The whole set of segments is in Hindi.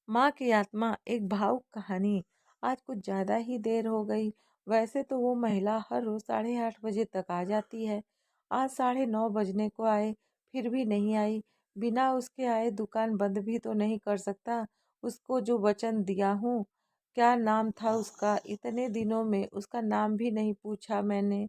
माँ की आत्मा एक भावुक कहानी। आज कुछ ज़्यादा ही देर हो गई। वैसे तो वो महिला हर रोज़ 8:30 बजे तक आ जाती है। आज 9:30 बजने को आए, फिर भी नहीं आई। बिना उसके आए दुकान बंद भी तो नहीं कर सकता। उसको जो वचन दिया हूँ, क्या नाम था उसका? इतने दिनों में उसका नाम भी नहीं पूछा मैंने।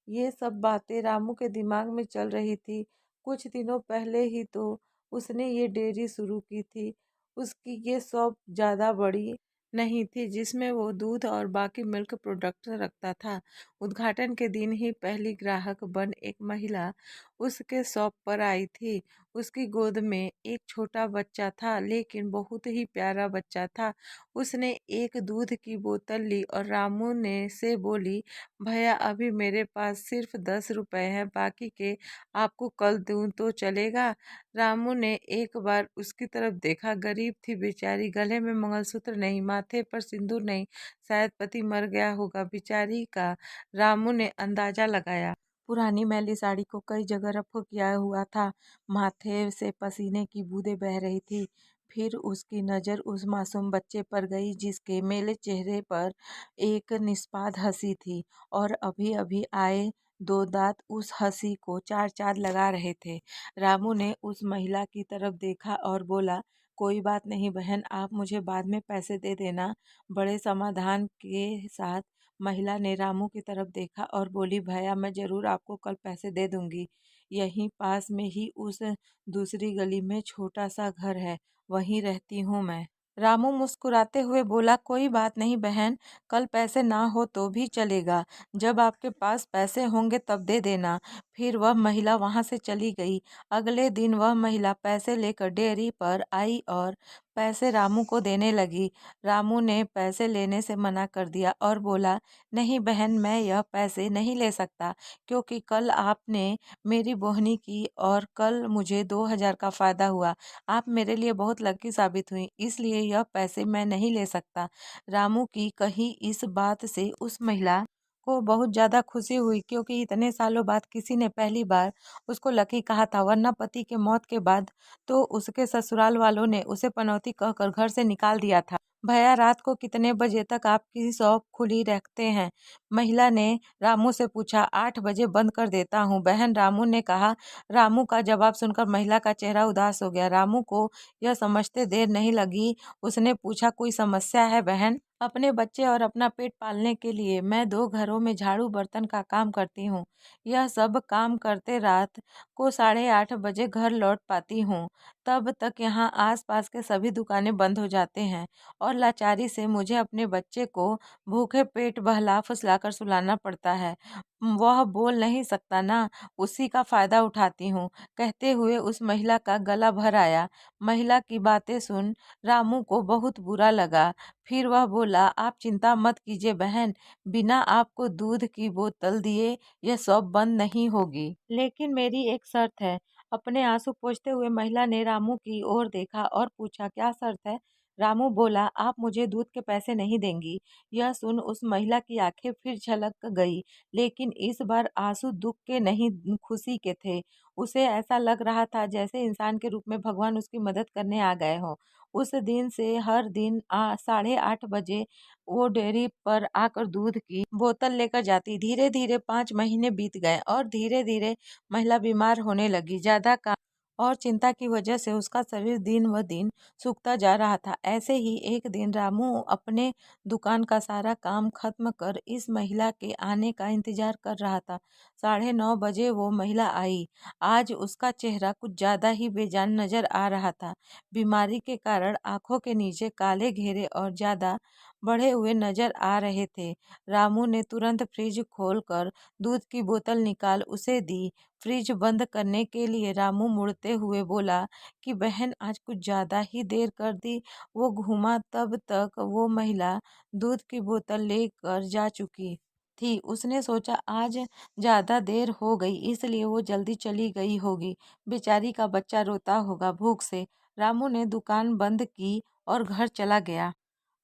ये सब बातें रामू के दिमाग में चल रही थी। कुछ दिनों पहले ही तो उसने ये डेयरी शुरू की थी। उसकी ये शॉप ज़्यादा बड़ी नहीं थी जिसमें वो दूध और बाकी मिल्क प्रोडक्ट रखता था। उद्घाटन के दिन ही पहली ग्राहक बन एक महिला उसके शॉप पर आई थी। उसकी गोद में एक छोटा बच्चा था, लेकिन बहुत ही प्यारा बच्चा था। उसने एक दूध की बोतल ली और रामू ने से बोली, भैया अभी मेरे पास सिर्फ 10 रुपए हैं, बाकी के आपको कल दूं तो चलेगा? रामू ने एक बार उसकी तरफ देखा। गरीब थी बेचारी, गले में मंगलसूत्र नहीं, माथे पर सिंदूर नहीं, शायद पति मर गया होगा बेचारी का। रामू ने अंदाजा लगाया। पुरानी मैली साड़ी को कई जगह रफ किया हुआ था। माथे से पसीने की बूंदें बह रही थी। फिर उसकी नज़र उस मासूम बच्चे पर गई जिसके मेले चेहरे पर एक निष्पाद हंसी थी, और अभी अभी आए दो दांत उस हंसी को चार चांद लगा रहे थे। रामू ने उस महिला की तरफ देखा और बोला, कोई बात नहीं बहन, आप मुझे बाद में पैसे दे देना। बड़े समाधान के साथ महिला ने रामू की तरफ देखा और बोली, भैया मैं जरूर आपको कल पैसे दे दूंगी। यहीं पास में ही उस दूसरी गली में छोटा सा घर है, वहीं रहती हूँ मैं। रामू मुस्कुराते हुए बोला, कोई बात नहीं बहन, कल पैसे ना हो तो भी चलेगा। जब आपके पास पैसे होंगे तब दे देना। फिर वह महिला वहां से चली गई। अगले दिन वह महिला पैसे लेकर डेयरी पर आई और पैसे रामू को देने लगी। रामू ने पैसे लेने से मना कर दिया और बोला, नहीं बहन, मैं यह पैसे नहीं ले सकता, क्योंकि कल आपने मेरी बोहनी की और कल मुझे 2,000 का फायदा हुआ। आप मेरे लिए बहुत लकी साबित हुई, इसलिए यह पैसे मैं नहीं ले सकता। रामू की कही इस बात से उस महिला को बहुत ज़्यादा खुशी हुई, क्योंकि इतने सालों बाद किसी ने पहली बार उसको लकी कहा था, वरना पति के मौत के बाद तो उसके ससुराल वालों ने उसे पनौती कहकर घर से निकाल दिया था। भैया रात को कितने बजे तक आपकी शॉप खुली रखते हैं? महिला ने रामू से पूछा। 8 बजे बंद कर देता हूँ बहन, रामू ने कहा। रामू का जवाब सुनकर महिला का चेहरा उदास हो गया। रामू को यह समझते देर नहीं लगी। उसने पूछा, कोई समस्या है बहन? अपने बच्चे और अपना पेट पालने के लिए मैं 2 घरों में झाड़ू बर्तन का काम करती हूँ। यह सब काम करते रात को 8:30 बजे घर लौट पाती हूँ। तब तक यहाँ आसपास के सभी दुकानें बंद हो जाते हैं और लाचारी से मुझे अपने बच्चे को भूखे पेट बहला फुसलाकर सुलाना पड़ता है। वह बोल नहीं सकता ना, उसी का फायदा उठाती हूँ। कहते हुए उस महिला का गला भर आया। महिला की बातें सुन रामू को बहुत बुरा लगा। फिर वह बोला, आप चिंता मत कीजिए बहन, बिना आपको दूध की बोतल दिए यह शॉप बंद नहीं होगी। लेकिन मेरी एक शर्त है। अपने आंसू पोंछते हुए महिला ने रामू की ओर देखा और पूछा, क्या शर्त है? रामू बोला, आप मुझे दूध के पैसे नहीं देंगी। यह सुन उस महिला की आंखें फिर छलक गई, लेकिन इस बार आंसू दुख के नहीं, खुशी के थे। उसे ऐसा लग रहा था जैसे इंसान के रूप में भगवान उसकी मदद करने आ गए हों। उस दिन से हर दिन 8:30 बजे वो डेयरी पर आकर दूध की बोतल लेकर जाती। धीरे धीरे 5 महीने बीत गए और धीरे धीरे महिला बीमार होने लगी। ज्यादा काम और चिंता की वजह से उसका शरीर दिन व दिन सूखता जा रहा था। ऐसे ही एक दिन रामू अपने दुकान का सारा काम खत्म कर इस महिला के आने का इंतजार कर रहा था। 9:30 बजे वो महिला आई। आज उसका चेहरा कुछ ज्यादा ही बेजान नजर आ रहा था। बीमारी के कारण आंखों के नीचे काले घेरे और ज्यादा बढ़े हुए नजर आ रहे थे। रामू ने तुरंत फ्रिज खोलकर दूध की बोतल निकाल उसे दी। फ्रिज बंद करने के लिए रामू मुड़ते हुए बोला कि बहन, आज कुछ ज्यादा ही देर कर दी। वो घूमा, तब तक वो महिला दूध की बोतल लेकर जा चुकी थी। उसने सोचा आज ज्यादा देर हो गई, इसलिए वो जल्दी चली गई होगी। बेचारी का बच्चा रोता होगा भूख से। रामू ने दुकान बंद की और घर चला गया।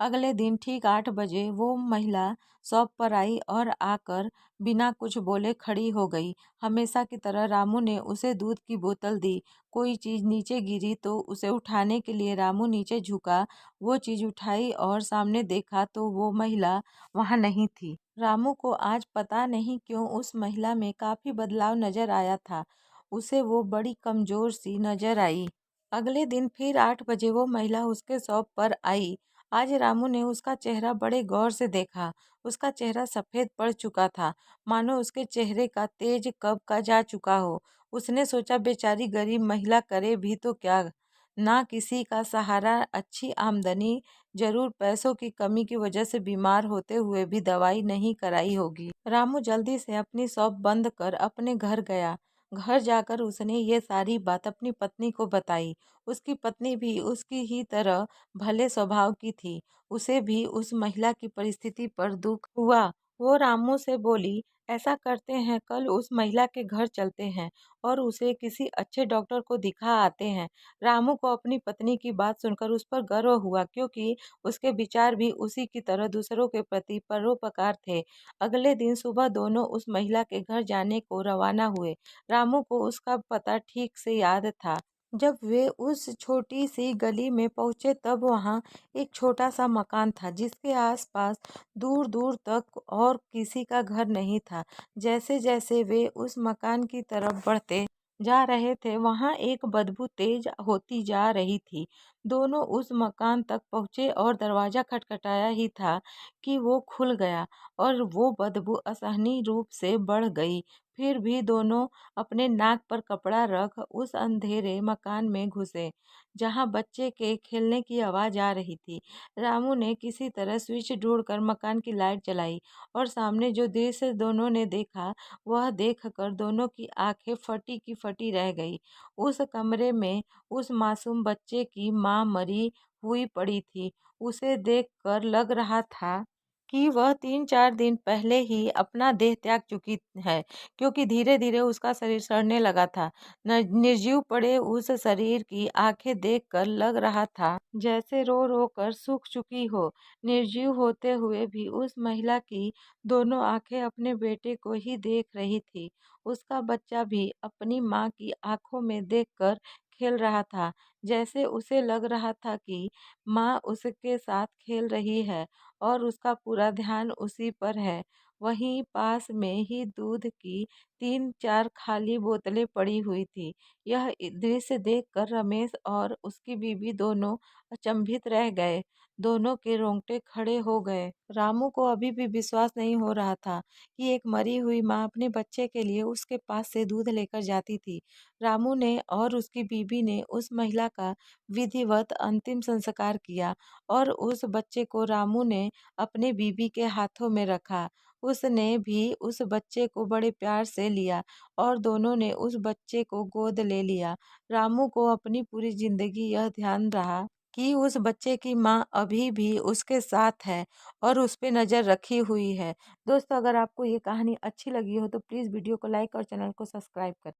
अगले दिन ठीक 8 बजे वो महिला शॉप पर आई और आकर बिना कुछ बोले खड़ी हो गई। हमेशा की तरह रामू ने उसे दूध की बोतल दी। कोई चीज नीचे गिरी तो उसे उठाने के लिए रामू नीचे झुका। वो चीज उठाई और सामने देखा तो वो महिला वहां नहीं थी। रामू को आज पता नहीं क्यों उस महिला में काफी बदलाव नजर आया था। उसे वो बड़ी कमजोर सी नजर आई। अगले दिन फिर 8 बजे वो महिला उसके शॉप पर आई। आज रामू ने उसका चेहरा बड़े गौर से देखा। उसका चेहरा सफेद पड़ चुका था, मानो उसके चेहरे का तेज कब का जा चुका हो। उसने सोचा, बेचारी गरीब महिला करे भी तो क्या, ना किसी का सहारा, अच्छी आमदनी, जरूर पैसों की कमी की वजह से बीमार होते हुए भी दवाई नहीं कराई होगी। रामू जल्दी से अपनी शॉप बंद कर अपने घर गया। घर जाकर उसने ये सारी बात अपनी पत्नी को बताई। उसकी पत्नी भी उसकी ही तरह भले स्वभाव की थी। उसे भी उस महिला की परिस्थिति पर दुख हुआ। वो रामू से बोली, ऐसा करते हैं, कल उस महिला के घर चलते हैं और उसे किसी अच्छे डॉक्टर को दिखा आते हैं। रामू को अपनी पत्नी की बात सुनकर उस पर गर्व हुआ, क्योंकि उसके विचार भी उसी की तरह दूसरों के प्रति परोपकार थे। अगले दिन सुबह दोनों उस महिला के घर जाने को रवाना हुए। रामू को उसका पता ठीक से याद था। जब वे उस छोटी सी गली में पहुंचे तब वहां एक छोटा सा मकान था, जिसके आसपास दूर दूर तक और किसी का घर नहीं था। जैसे जैसे वे उस मकान की तरफ बढ़ते जा रहे थे, वहां एक बदबू तेज होती जा रही थी। दोनों उस मकान तक पहुंचे और दरवाजा खटखटाया ही था कि वो खुल गया और वो बदबू असहनीय रूप से बढ़ गई। फिर भी दोनों अपने नाक पर कपड़ा रख उस अंधेरे मकान में घुसे, जहां बच्चे के खेलने की आवाज आ रही थी। रामू ने किसी तरह स्विच ढूंढकर मकान की लाइट जलाई और सामने जो दृश्य दोनों ने देखा, वह देखकर दोनों की आंखें फटी की फटी रह गई। उस कमरे में उस मासूम बच्चे की मां मरी हुई पड़ी थी। उसे देखकर लग रहा था कि वह 3-4 दिन पहले ही अपना देह त्याग चुकी है, क्योंकि धीरे धीरे उसका शरीर सड़ने लगा था। निर्जीव पड़े उस शरीर की आंखें देखकर लग रहा था जैसे रो रो कर सूख चुकी हो। निर्जीव होते हुए भी उस महिला की दोनों आंखें अपने बेटे को ही देख रही थी। उसका बच्चा भी अपनी माँ की आंखों में देखकर खेल रहा था, जैसे उसे लग रहा था कि माँ उसके साथ खेल रही है और उसका पूरा ध्यान उसी पर है। वहीं पास में ही दूध की 3-4 खाली बोतलें पड़ी हुई थी। यह दृश्य देखकर रमेश और उसकी बीवी दोनों अचंभित रह गए। दोनों के रोंगटे खड़े हो गए। रामू को अभी भी विश्वास नहीं हो रहा था कि एक मरी हुई माँ अपने बच्चे के लिए उसके पास से दूध लेकर जाती थी। रामू ने और उसकी बीवी ने उस महिला का विधिवत अंतिम संस्कार किया और उस बच्चे को रामू ने अपने बीवी के हाथों में रखा। उसने भी उस बच्चे को बड़े प्यार से लिया और दोनों ने उस बच्चे को गोद ले लिया। रामू को अपनी पूरी जिंदगी यह ध्यान रहा कि उस बच्चे की माँ अभी भी उसके साथ है और उस पे नज़र रखी हुई है। दोस्तों, अगर आपको ये कहानी अच्छी लगी हो तो प्लीज़ वीडियो को लाइक और चैनल को सब्सक्राइब करें।